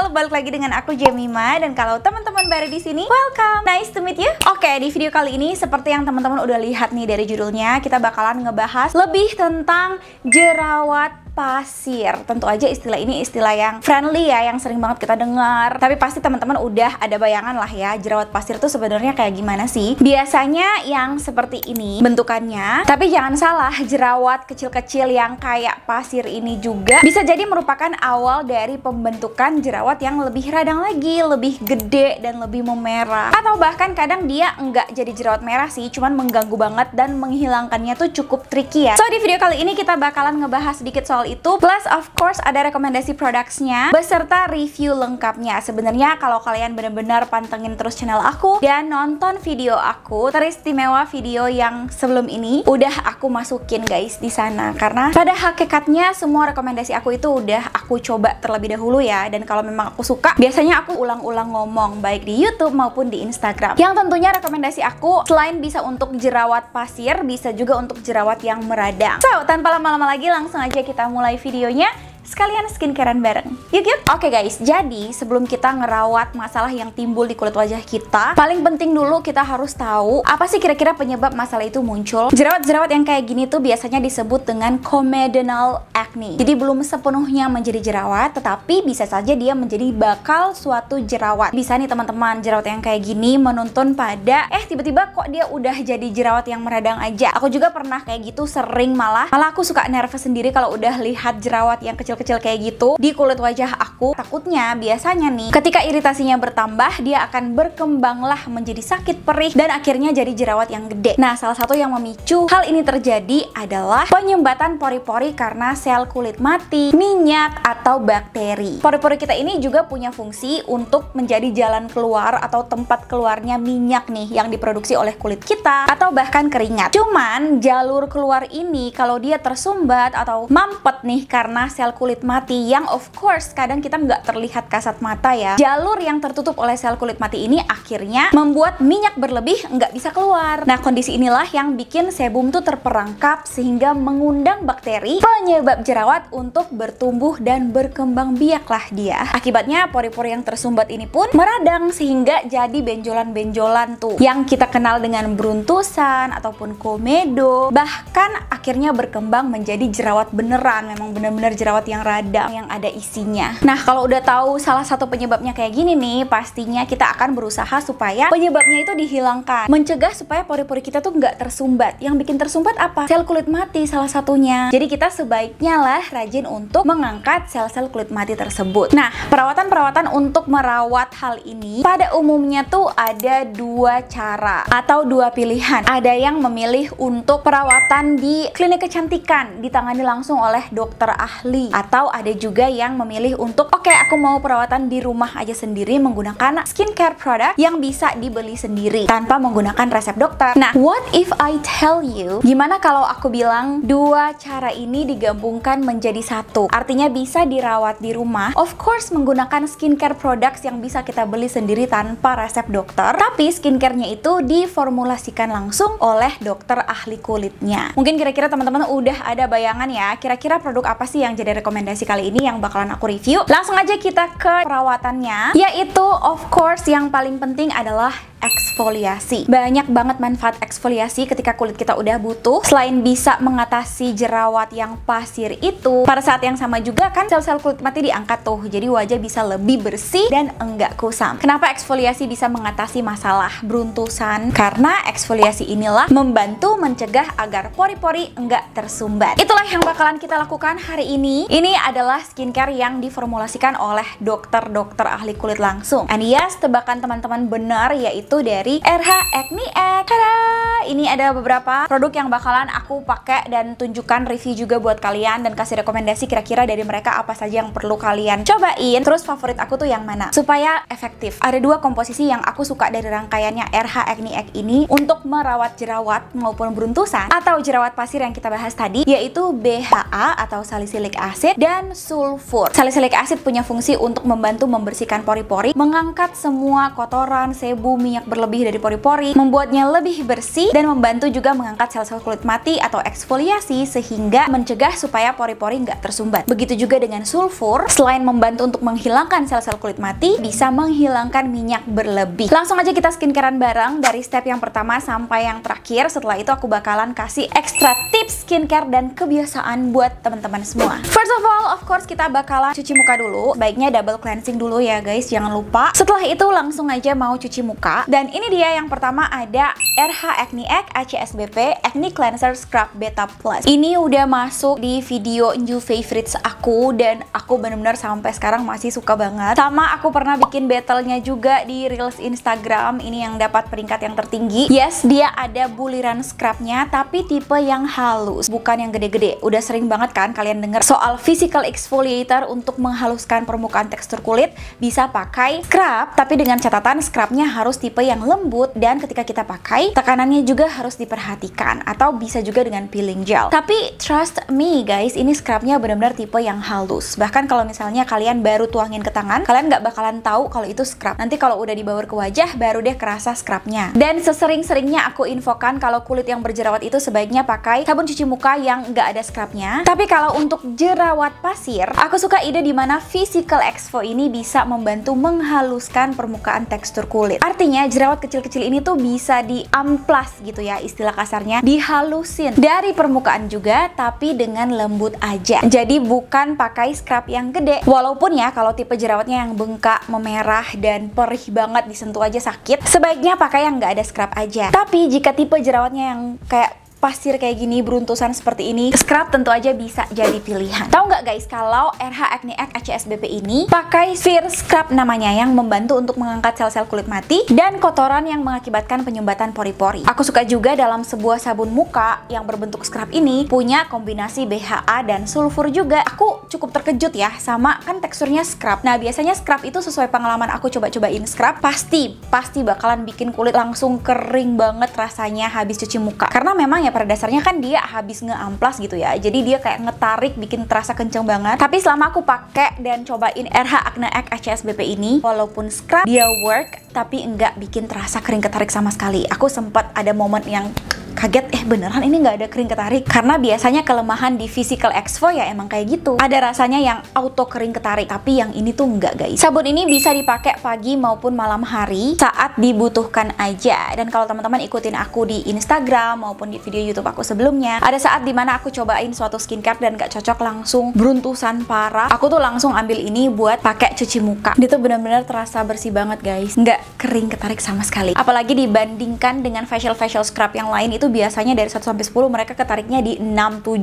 Halo, balik lagi dengan aku Jemima, dan kalau teman-teman baru di sini, welcome, nice to meet you. Oke, di video kali ini seperti yang teman-teman udah lihat nih dari judulnya, kita bakalan ngebahas lebih tentang jerawat pasir. Tentu aja istilah ini istilah yang friendly ya, yang sering banget kita dengar. Tapi pasti teman-teman udah ada bayangan lah ya, jerawat pasir tuh sebenarnya kayak gimana sih? Biasanya yang seperti ini bentukannya. Tapi jangan salah, jerawat kecil-kecil yang kayak pasir ini juga bisa jadi merupakan awal dari pembentukan jerawat yang lebih radang lagi, lebih gede dan lebih memerah. Atau bahkan kadang dia enggak jadi jerawat merah sih, cuman mengganggu banget dan menghilangkannya tuh cukup tricky ya. So di video kali ini kita bakalan ngebahas sedikit soal itu, plus of course ada rekomendasi produknya beserta review lengkapnya. Sebenarnya kalau kalian benar-benar pantengin terus channel aku dan nonton video aku, teristimewa video yang sebelum ini udah aku masukin guys di sana, karena pada hakikatnya semua rekomendasi aku itu udah aku coba terlebih dahulu ya. Dan kalau memang aku suka, biasanya aku ulang-ulang ngomong baik di YouTube maupun di Instagram. Yang tentunya rekomendasi aku selain bisa untuk jerawat pasir, bisa juga untuk jerawat yang meradang. So tanpa lama-lama lagi, langsung aja kita mulai videonya, sekalian skincarean bareng. Yuk yuk. Oke guys, jadi sebelum kita ngerawat masalah yang timbul di kulit wajah kita, paling penting dulu kita harus tahu apa sih kira-kira penyebab masalah itu muncul. Jerawat-jerawat yang kayak gini tuh biasanya disebut dengan comedonal acne. Jadi belum sepenuhnya menjadi jerawat, tetapi bisa saja dia menjadi bakal suatu jerawat. Bisa nih teman-teman, jerawat yang kayak gini menuntun pada tiba-tiba kok dia udah jadi jerawat yang meradang aja. Aku juga pernah kayak gitu, sering malah aku suka nervous sendiri kalau udah lihat jerawat yang kecil-kecil kayak gitu di kulit wajah aku. Takutnya biasanya nih ketika iritasinya bertambah, dia akan berkembanglah menjadi sakit perih dan akhirnya jadi jerawat yang gede. Nah, salah satu yang memicu hal ini terjadi adalah penyumbatan pori-pori karena sel kulit mati, minyak, atau bakteri. Pori-pori kita ini juga punya fungsi untuk menjadi jalan keluar atau tempat keluarnya minyak nih yang diproduksi oleh kulit kita atau bahkan keringat. Cuman jalur keluar ini kalau dia tersumbat atau mampet nih karena sel kulit mati, yang of course kadang kita nggak terlihat kasat mata ya, jalur yang tertutup oleh sel kulit mati ini akhirnya membuat minyak berlebih nggak bisa keluar. Nah, kondisi inilah yang bikin sebum tuh terperangkap sehingga mengundang bakteri penyebab jerawat untuk bertumbuh dan berkembang biaklah dia. Akibatnya pori-pori yang tersumbat ini pun meradang sehingga jadi benjolan-benjolan tuh yang kita kenal dengan beruntusan ataupun komedo, bahkan akhirnya berkembang menjadi jerawat beneran, memang bener-bener jerawat yang radang yang ada isinya. Nah, kalau udah tahu salah satu penyebabnya kayak gini nih, pastinya kita akan berusaha supaya penyebabnya itu dihilangkan, mencegah supaya pori-pori kita tuh nggak tersumbat. Yang bikin tersumbat apa? Sel kulit mati salah satunya. Jadi kita sebaiknya lah rajin untuk mengangkat sel-sel kulit mati tersebut. Nah, perawatan-perawatan untuk merawat hal ini pada umumnya tuh ada dua cara atau dua pilihan. Ada yang memilih untuk perawatan di klinik kecantikan, ditangani langsung oleh dokter ahli, atau ada juga yang memilih untuk aku mau perawatan di rumah aja sendiri menggunakan skincare product yang bisa dibeli sendiri tanpa menggunakan resep dokter. Nah, what if I tell you, gimana kalau aku bilang dua cara ini digabungkan menjadi satu? Artinya bisa dirawat di rumah, of course menggunakan skincare products yang bisa kita beli sendiri tanpa resep dokter, tapi skincarenya itu diformulasikan langsung oleh dokter ahli kulitnya. Mungkin kira-kira teman-teman udah ada bayangan ya, kira-kira produk apa sih yang jadi rekomendasi kali ini yang bakalan aku review. Langsung aja kita ke perawatannya, yaitu of course yang paling penting adalah eksfoliasi. Banyak banget manfaat eksfoliasi ketika kulit kita udah butuh. Selain bisa mengatasi jerawat yang pasir itu, pada saat yang sama juga kan sel-sel kulit mati diangkat tuh, jadi wajah bisa lebih bersih dan enggak kusam. Kenapa eksfoliasi bisa mengatasi masalah beruntusan? Karena eksfoliasi inilah membantu mencegah agar pori-pori enggak tersumbat. Itulah yang bakalan kita lakukan hari ini. Ini adalah skincare yang diformulasikan oleh dokter-dokter ahli kulit langsung. And yes, tebakan teman-teman benar, yaitu dari RH Acne X. Tada! Ini ada beberapa produk yang bakalan aku pakai dan tunjukkan review juga buat kalian, dan kasih rekomendasi kira-kira dari mereka apa saja yang perlu kalian cobain. Terus favorit aku tuh yang mana supaya efektif. Ada dua komposisi yang aku suka dari rangkaiannya RH Acne X ini untuk merawat jerawat maupun beruntusan atau jerawat pasir yang kita bahas tadi, yaitu BHA atau salicylic acid dan sulfur. Salicylic acid punya fungsi untuk membantu membersihkan pori-pori, mengangkat semua kotoran, sebum, minyak berlebih dari pori-pori, membuatnya lebih bersih dan membantu juga mengangkat sel-sel kulit mati atau eksfoliasi sehingga mencegah supaya pori-pori nggak tersumbat. Begitu juga dengan sulfur, selain membantu untuk menghilangkan sel-sel kulit mati, bisa menghilangkan minyak berlebih. Langsung aja kita skincarean bareng dari step yang pertama sampai yang terakhir. Setelah itu aku bakalan kasih ekstra tips skincare dan kebiasaan buat teman-teman semua. First of all, of course kita bakalan cuci muka dulu. Baiknya double cleansing dulu ya guys, jangan lupa. Setelah itu langsung aja mau cuci muka. Dan ini dia yang pertama, ada RH Acne Egg ACSBP Acne Cleanser Scrub Beta Plus. Ini udah masuk di video new favorites aku dan aku bener-bener sampai sekarang masih suka banget. Sama aku pernah bikin battle-nya juga di Reels Instagram. Ini yang dapat peringkat yang tertinggi. Yes, dia ada buliran scrubnya tapi tipe yang halus, bukan yang gede-gede. Udah sering banget kan kalian denger soal physical exfoliator untuk menghaluskan permukaan tekstur kulit. Bisa pakai scrub, tapi dengan catatan scrubnya harus tipe yang lembut dan ketika kita pakai tekanannya juga harus diperhatikan, atau bisa juga dengan peeling gel. Tapi trust me guys, ini scrubnya benar-benar tipe yang halus. Bahkan kalau misalnya kalian baru tuangin ke tangan, kalian nggak bakalan tahu kalau itu scrub. Nanti kalau udah dibaur ke wajah, baru deh kerasa scrubnya. Dan sesering-seringnya aku infokan kalau kulit yang berjerawat itu sebaiknya pakai sabun cuci muka yang nggak ada scrubnya. Tapi kalau untuk jerawat pasir, aku suka ide dimana physical exfo ini bisa membantu menghaluskan permukaan tekstur kulit. Artinya jerawat kecil-kecil ini tuh bisa diamplas gitu ya, istilah kasarnya, dihalusin dari permukaan juga, tapi dengan lembut aja. Jadi bukan pakai scrub yang gede. Walaupun ya kalau tipe jerawatnya yang bengkak, memerah, dan perih banget disentuh aja sakit, sebaiknya pakai yang nggak ada scrub aja. Tapi jika tipe jerawatnya yang kayak pasir kayak gini, beruntusan seperti ini, scrub tentu aja bisa jadi pilihan. Tahu nggak guys, kalau RH Acne Egg ACSBP ini pakai Sphere Scrub namanya, yang membantu untuk mengangkat sel-sel kulit mati dan kotoran yang mengakibatkan penyumbatan pori-pori. Aku suka juga dalam sebuah sabun muka yang berbentuk scrub ini punya kombinasi BHA dan sulfur juga. Aku cukup terkejut ya, sama kan teksturnya scrub. Nah biasanya scrub itu sesuai pengalaman aku coba-cobain scrub, pasti bakalan bikin kulit langsung kering banget rasanya habis cuci muka. Karena memang ya pada dasarnya kan dia habis ngeamplas gitu ya, jadi dia kayak ngetarik, bikin terasa kenceng banget. Tapi selama aku pakai dan cobain RH Acne Egg ACSBP ini, walaupun scrub dia work, tapi enggak bikin terasa kering ketarik sama sekali. Aku sempat ada momen yang kaget, beneran ini nggak ada kering ketarik. Karena biasanya kelemahan di physical exfo ya emang kayak gitu, ada rasanya yang auto kering ketarik, tapi yang ini tuh enggak guys. Sabun ini bisa dipakai pagi maupun malam hari saat dibutuhkan aja. Dan kalau teman-teman ikutin aku di Instagram maupun di video YouTube aku sebelumnya, ada saat dimana aku cobain suatu skincare dan gak cocok, langsung beruntusan parah, aku tuh langsung ambil ini buat pakai cuci muka. Dia tuh bener-bener terasa bersih banget guys, nggak kering ketarik sama sekali. Apalagi dibandingkan dengan facial scrub yang lain, itu biasanya dari 1 sampai 10 mereka ketariknya di 6, 7,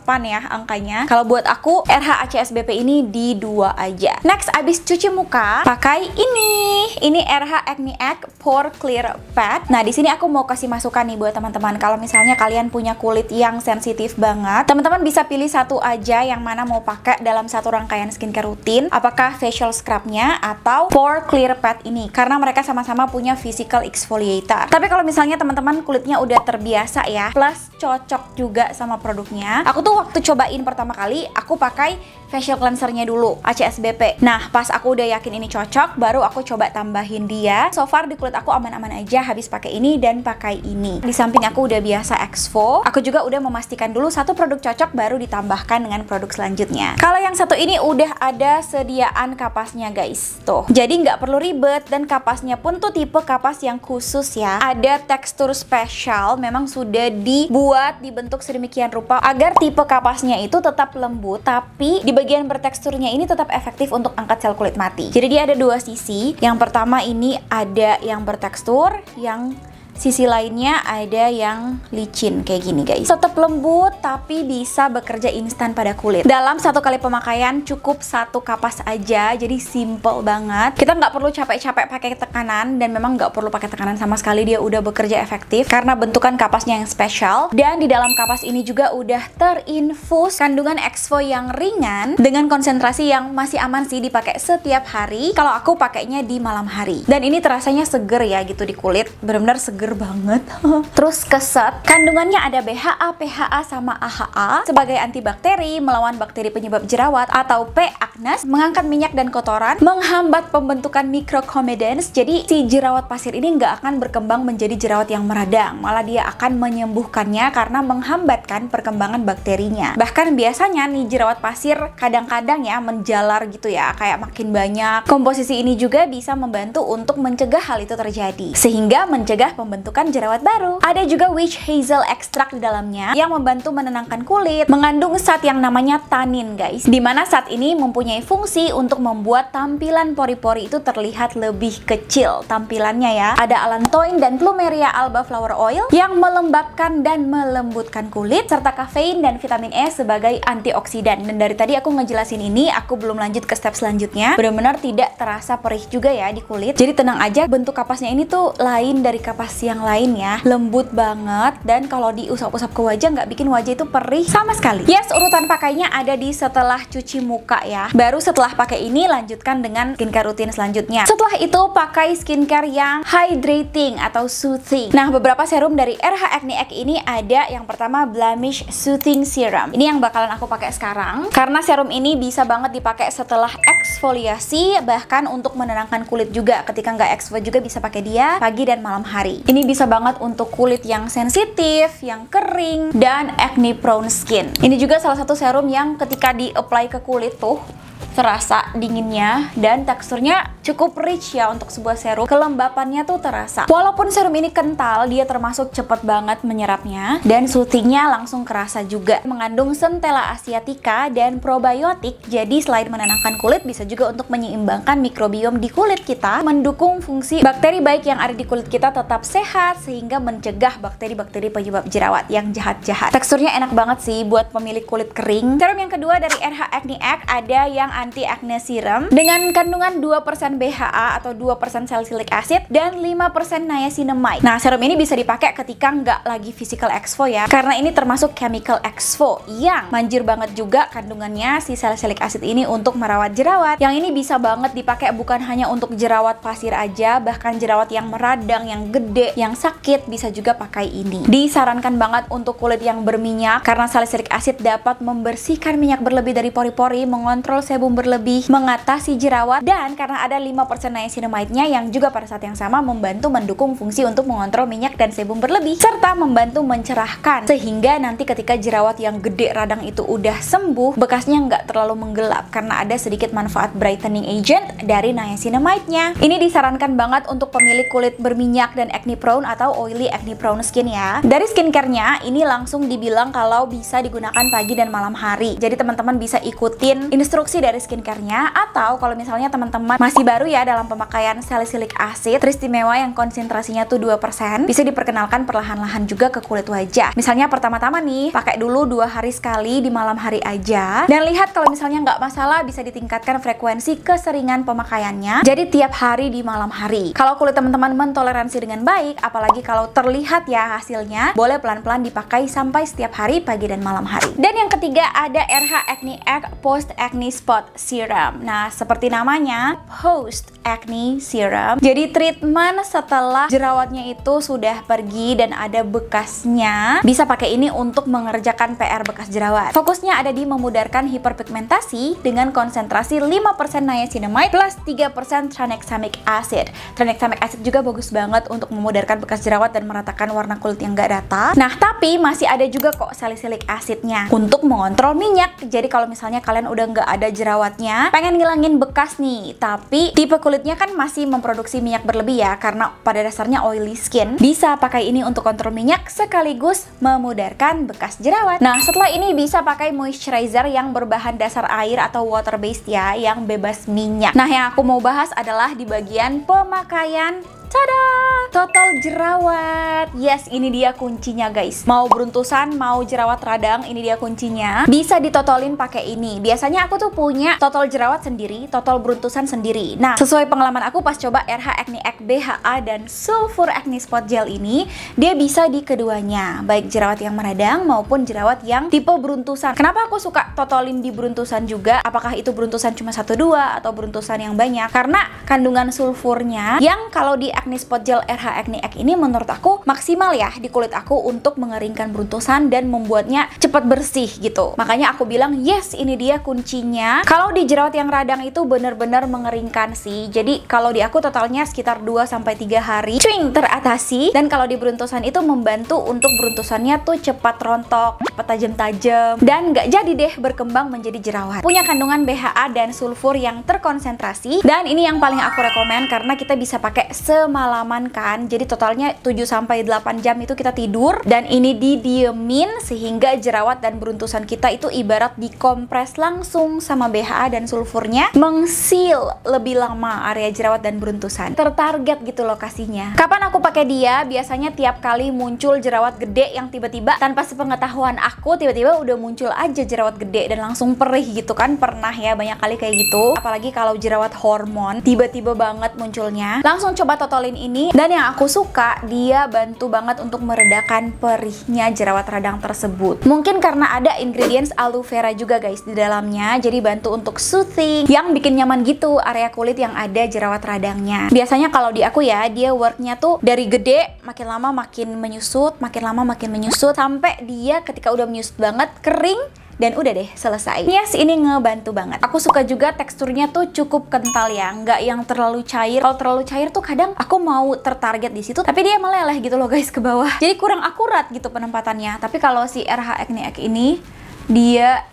8 ya angkanya. Kalau buat aku RH ACSBP ini di 2 aja. Next, abis cuci muka pakai ini RH Acne Egg Pore Clear Pad. Nah di sini aku mau kasih masukan nih buat teman-teman. Kalau misalnya kalian punya kulit yang sensitif banget, teman-teman bisa pilih satu aja yang mana mau pakai dalam satu rangkaian skincare rutin, apakah facial scrubnya atau Pore Clear Pad ini, karena mereka sama-sama punya physical exfoliator. Tapi kalau misalnya teman-teman kulitnya udah terbiasa ya, plus cocok juga sama produknya, aku tuh waktu cobain pertama kali aku pakai facial cleansernya dulu, ACSBP. Nah pas aku udah yakin ini cocok, baru aku coba tambahin dia. So far di kulit aku aman-aman aja habis pakai ini dan pakai ini. Di samping aku udah biasa exfo, aku juga udah memastikan dulu satu produk cocok, baru ditambahkan dengan produk selanjutnya. Kalau yang satu ini udah ada sediaan kapasnya guys, tuh. Jadi nggak perlu ribet, dan kapasnya pun tuh tipe kapas yang khusus ya. Ada tekstur spesial, memang sudah dibuat, dibentuk sedemikian rupa agar tipe kapasnya itu tetap lembut, tapi di bagian berteksturnya ini tetap efektif untuk angkat sel kulit mati. Jadi dia ada 2 sisi. Yang pertama ini ada yang bertekstur, yang sisi lainnya ada yang licin kayak gini guys. Tetap lembut tapi bisa bekerja instan pada kulit. Dalam satu kali pemakaian cukup satu kapas aja, jadi simple banget. Kita nggak perlu capek-capek pakai tekanan, dan memang nggak perlu pakai tekanan sama sekali, dia udah bekerja efektif karena bentukan kapasnya yang spesial. Dan di dalam kapas ini juga udah terinfus kandungan exfo yang ringan dengan konsentrasi yang masih aman sih dipakai setiap hari. Kalau aku pakainya di malam hari, dan ini terasanya seger ya gitu di kulit, benar-benar seger seger banget. Terus keset, kandungannya ada BHA, PHA, sama AHA sebagai antibakteri, melawan bakteri penyebab jerawat atau P. acnes, mengangkat minyak dan kotoran, menghambat pembentukan microcomedones. Jadi si jerawat pasir ini nggak akan berkembang menjadi jerawat yang meradang, malah dia akan menyembuhkannya karena menghambatkan perkembangan bakterinya. Bahkan biasanya nih jerawat pasir kadang-kadang ya menjalar gitu ya, kayak makin banyak. Komposisi ini juga bisa membantu untuk mencegah hal itu terjadi, sehingga mencegah pembentukan jerawat baru. Ada juga witch hazel extract di dalamnya yang membantu menenangkan kulit, mengandung zat yang namanya tanin guys, dimana zat ini mempunyai fungsi untuk membuat tampilan pori-pori itu terlihat lebih kecil tampilannya ya. Ada allantoin dan plumeria alba flower oil yang melembabkan dan melembutkan kulit, serta kafein dan vitamin E sebagai antioksidan. Dan dari tadi aku ngejelasin ini, aku belum lanjut ke step selanjutnya. Benar-benar tidak terasa perih juga ya di kulit. Jadi tenang aja, bentuk kapasnya ini tuh lain dari kapas yang lain ya, lembut banget, dan kalau diusap-usap ke wajah nggak bikin wajah itu perih sama sekali. Yes, urutan pakainya ada di setelah cuci muka ya. Baru setelah pakai ini lanjutkan dengan skincare rutin selanjutnya. Setelah itu pakai skincare yang hydrating atau soothing. Nah, beberapa serum dari RH Acne Egg ini ada yang pertama Blemish Soothing Serum. Ini yang bakalan aku pakai sekarang karena serum ini bisa banget dipakai setelah eksfoliasi, bahkan untuk menenangkan kulit juga. Ketika nggak eksfo juga bisa pakai dia pagi dan malam hari. Ini bisa banget untuk kulit yang sensitif, yang kering, dan acne prone skin. Ini juga salah satu serum yang ketika di-apply ke kulit tuh terasa dinginnya dan teksturnya cukup rich ya untuk sebuah serum. Kelembapannya tuh terasa. Walaupun serum ini kental, dia termasuk cepet banget menyerapnya dan soothingnya langsung kerasa juga. Mengandung Centella asiatica dan probiotik, jadi selain menenangkan kulit bisa juga untuk menyeimbangkan mikrobiom di kulit kita, mendukung fungsi bakteri baik yang ada di kulit kita tetap sehat sehingga mencegah bakteri-bakteri penyebab jerawat yang jahat-jahat. Teksturnya enak banget sih buat pemilik kulit kering. Serum yang kedua dari RH Acne Egg ada yang anti acne serum dengan kandungan 2% BHA atau 2% salicylic acid dan 5% niacinamide. Nah, serum ini bisa dipakai ketika nggak lagi physical exfo ya, karena ini termasuk chemical exfo yang manjur banget juga kandungannya si salicylic acid ini untuk merawat jerawat. Yang ini bisa banget dipakai bukan hanya untuk jerawat pasir aja, bahkan jerawat yang meradang, yang gede, yang sakit bisa juga pakai ini. Disarankan banget untuk kulit yang berminyak karena salicylic acid dapat membersihkan minyak berlebih dari pori-pori, mengontrol sebum berlebih, mengatasi jerawat, dan karena ada 5% niacinamide-nya yang juga pada saat yang sama membantu mendukung fungsi untuk mengontrol minyak dan sebum berlebih, serta membantu mencerahkan, sehingga nanti ketika jerawat yang gede radang itu udah sembuh, bekasnya nggak terlalu menggelap karena ada sedikit manfaat brightening agent dari niacinamide-nya. Ini disarankan banget untuk pemilik kulit berminyak dan acne prone atau oily acne prone skin ya. Dari skincare-nya, ini langsung dibilang kalau bisa digunakan pagi dan malam hari. Jadi teman-teman bisa ikutin instruksi dari skincare-nya, atau kalau misalnya teman-teman masih baru ya dalam pemakaian salicylic acid teristimewa yang konsentrasinya tuh 2%, bisa diperkenalkan perlahan-lahan juga ke kulit wajah. Misalnya pertama-tama nih, pakai dulu 2 hari sekali di malam hari aja, dan lihat kalau misalnya nggak masalah bisa ditingkatkan frekuensi keseringan pemakaiannya, jadi tiap hari di malam hari. Kalau kulit teman-teman mentoleransi dengan baik, apalagi kalau terlihat ya hasilnya, boleh pelan-pelan dipakai sampai setiap hari pagi dan malam hari. Dan yang ketiga ada RH Acne Egg Post Acne Spot Serum. Nah, seperti namanya, Post Acne Serum. Jadi treatment setelah jerawatnya itu sudah pergi dan ada bekasnya, bisa pakai ini untuk mengerjakan PR bekas jerawat. Fokusnya ada di memudarkan hiperpigmentasi dengan konsentrasi 5% niacinamide plus 3% tranexamic acid. Tranexamic acid juga bagus banget untuk memudarkan bekas jerawat dan meratakan warna kulit yang gak rata. Nah, tapi masih ada juga kok salicylic acidnya untuk mengontrol minyak. Jadi kalau misalnya kalian udah nggak ada jerawatnya, pengen ngilangin bekas nih, tapi tipe kulitnya kan masih memproduksi minyak berlebih ya, karena pada dasarnya oily skin, bisa pakai ini untuk kontrol minyak sekaligus memudarkan bekas jerawat. Nah, setelah ini bisa pakai moisturizer yang berbahan dasar air atau water based ya, yang bebas minyak. Nah, yang aku mau bahas adalah di bagian pemakaian. Tada! Total jerawat. Yes, ini dia kuncinya guys. Mau beruntusan, mau jerawat radang, ini dia kuncinya. Bisa ditotolin pakai ini. Biasanya aku tuh punya total jerawat sendiri, total beruntusan sendiri. Nah, sesuai pengalaman aku pas coba RH Acne Egg BHA dan Sulfur Acne Spot Gel ini, dia bisa di keduanya, baik jerawat yang meradang maupun jerawat yang tipe beruntusan. Kenapa aku suka totolin di beruntusan juga? Apakah itu beruntusan cuma 1-2 atau beruntusan yang banyak? Karena kandungan sulfurnya yang kalau di Acne Spot Gel RH Acne Act ini menurut aku maksimal ya di kulit aku untuk mengeringkan beruntusan dan membuatnya cepat bersih gitu. Makanya aku bilang yes, ini dia kuncinya. Kalau di jerawat yang radang itu bener-bener mengeringkan sih. Jadi kalau di aku totalnya sekitar 2-3 hari cuing teratasi. Dan kalau di beruntusan itu membantu untuk beruntusannya tuh cepat rontok, cepat tajam-tajam, dan nggak jadi deh berkembang menjadi jerawat. Punya kandungan BHA dan sulfur yang terkonsentrasi, dan ini yang paling aku rekomen karena kita bisa pakai semalaman kan. Jadi totalnya 7-8 jam itu kita tidur, dan ini didiemin sehingga jerawat dan beruntusan kita itu ibarat dikompres langsung sama BHA dan sulfurnya, mengsil lebih lama area jerawat dan beruntusan. Tertarget gitu lokasinya. Kapan aku pakai dia? Biasanya tiap kali muncul jerawat gede yang tiba-tiba tanpa sepengetahuan aku tiba-tiba udah muncul aja jerawat gede dan langsung perih gitu kan. Pernah ya banyak kali kayak gitu. Apalagi kalau jerawat hormon tiba-tiba banget munculnya. Langsung coba totolin ini, dan yang aku suka dia bantu banget untuk meredakan perihnya jerawat radang tersebut. Mungkin karena ada ingredients aloe vera juga guys di dalamnya, jadi bantu untuk soothing yang bikin nyaman gitu area kulit yang ada jerawat radangnya. Biasanya kalau di aku ya, dia worknya tuh dari gede makin lama makin menyusut, makin lama makin menyusut, sampai dia ketika udah menyusut banget kering dan udah deh selesai. Yes, ini ngebantu banget. Aku suka juga teksturnya tuh cukup kental ya, nggak yang terlalu cair. Kalau terlalu cair tuh kadang aku mau tertarget di situ, tapi dia meleleh gitu loh guys ke bawah. Jadi kurang akurat gitu penempatannya. Tapi kalau si RH Acne Act ini dia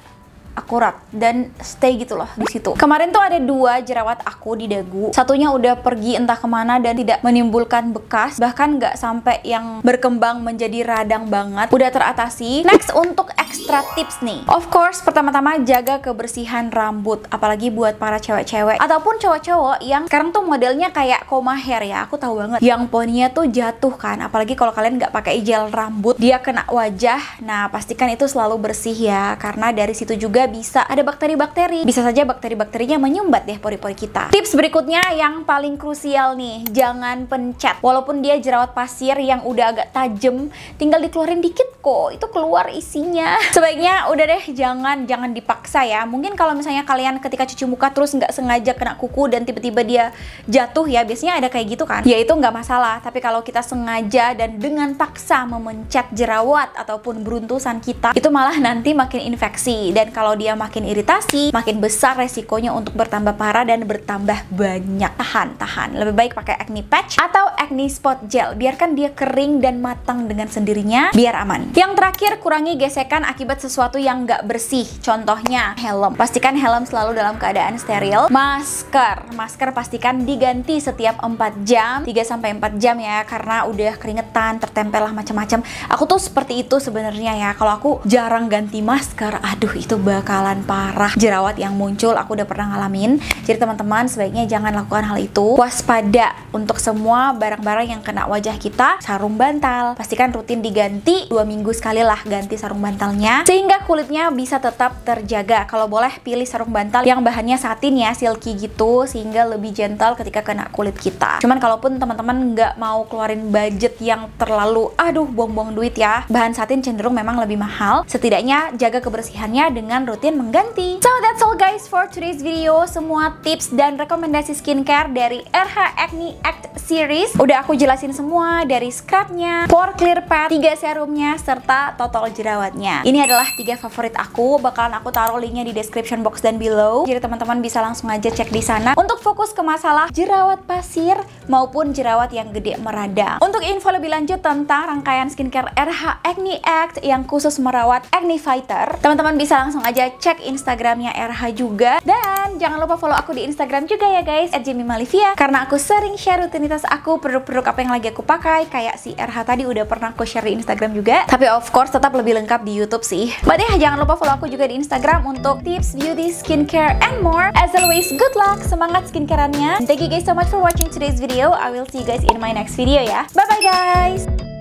akurat dan stay gitu loh di situ. Kemarin tuh ada 2 jerawat aku di dagu. Satunya udah pergi entah kemana dan tidak menimbulkan bekas, bahkan nggak sampai yang berkembang menjadi radang banget. Udah teratasi. Next, untuk extra tips nih. Of course, pertama-tama jaga kebersihan rambut, apalagi buat para cewek-cewek ataupun cowok-cowok yang sekarang tuh modelnya kayak coma hair ya. Aku tahu banget. Yang poninya tuh jatuh kan. Apalagi kalau kalian nggak pakai gel rambut, dia kena wajah. Nah, pastikan itu selalu bersih ya, karena dari situ juga bisa ada bakteri-bakteri. Bisa saja bakteri-bakterinya menyumbat deh pori-pori kita. Tips berikutnya yang paling krusial nih, jangan pencet. Walaupun dia jerawat pasir yang udah agak tajam, tinggal dikeluarin dikit kok, itu keluar isinya. Sebaiknya udah deh jangan dipaksa ya. Mungkin kalau misalnya kalian ketika cuci muka terus nggak sengaja kena kuku dan tiba-tiba dia jatuh ya, biasanya ada kayak gitu kan. Ya itu nggak masalah. Tapi kalau kita sengaja dan dengan paksa memencet jerawat ataupun beruntusan kita, itu malah nanti makin infeksi. Dan kalau dia makin iritasi, makin besar resikonya untuk bertambah parah dan bertambah banyak. Tahan. Lebih baik pakai acne patch atau acne spot gel. Biarkan dia kering dan matang dengan sendirinya, biar aman. Yang terakhir, kurangi gesekan akibat sesuatu yang nggak bersih. Contohnya helm. Pastikan helm selalu dalam keadaan steril. Masker pastikan diganti setiap 4 jam, 3-4 jam ya, karena udah keringetan, tertempel lah macam-macam. Aku tuh seperti itu sebenarnya ya. Kalau aku jarang ganti masker, aduh itu bakalan parah jerawat yang muncul. Aku udah pernah ngalamin. Jadi teman-teman sebaiknya jangan lakukan hal itu. Waspada untuk semua barang-barang yang kena wajah kita. Sarung bantal pastikan rutin diganti 2 minggu sekali lah, ganti sarung bantalnya sehingga kulitnya bisa tetap terjaga. Kalau boleh pilih sarung bantal yang bahannya satin ya, silky gitu, sehingga lebih gentle ketika kena kulit kita. Cuman kalaupun teman-teman nggak mau keluarin budget yang terlalu buang-buang duit ya, bahan satin cenderung memang lebih mahal. Setidaknya jaga kebersihannya dengan rutin mengganti. So that's all guys for today's video. Semua tips dan rekomendasi skincare dari RH Acne Act series udah aku jelasin semua, dari scrubnya, pore clear pad, 3 serumnya, serta total jerawatnya. Ini adalah 3 favorit aku. Bakalan aku taruh linknya di description box dan below. Jadi teman-teman bisa langsung aja cek di sana untuk fokus ke masalah jerawat pasir maupun jerawat yang gede meradang. Untuk info lebih lanjut tentang rangkaian skincare RH Acne Act yang khusus merawat acne fighter, teman-teman bisa langsung aja cek Instagramnya RH juga. Dan jangan lupa follow aku di Instagram juga ya guys, @jemimalivia, karena aku sering share rutinitas aku, produk-produk apa yang lagi aku pakai. Kayak si RH tadi udah pernah aku share di Instagram juga, tapi of course tetap lebih lengkap di YouTube sih. But ya jangan lupa follow aku juga di Instagram untuk tips beauty, skincare, and more. As always, good luck, semangat skincareannya. Thank you guys so much for watching today's video. I will see you guys in my next video ya. Bye bye guys.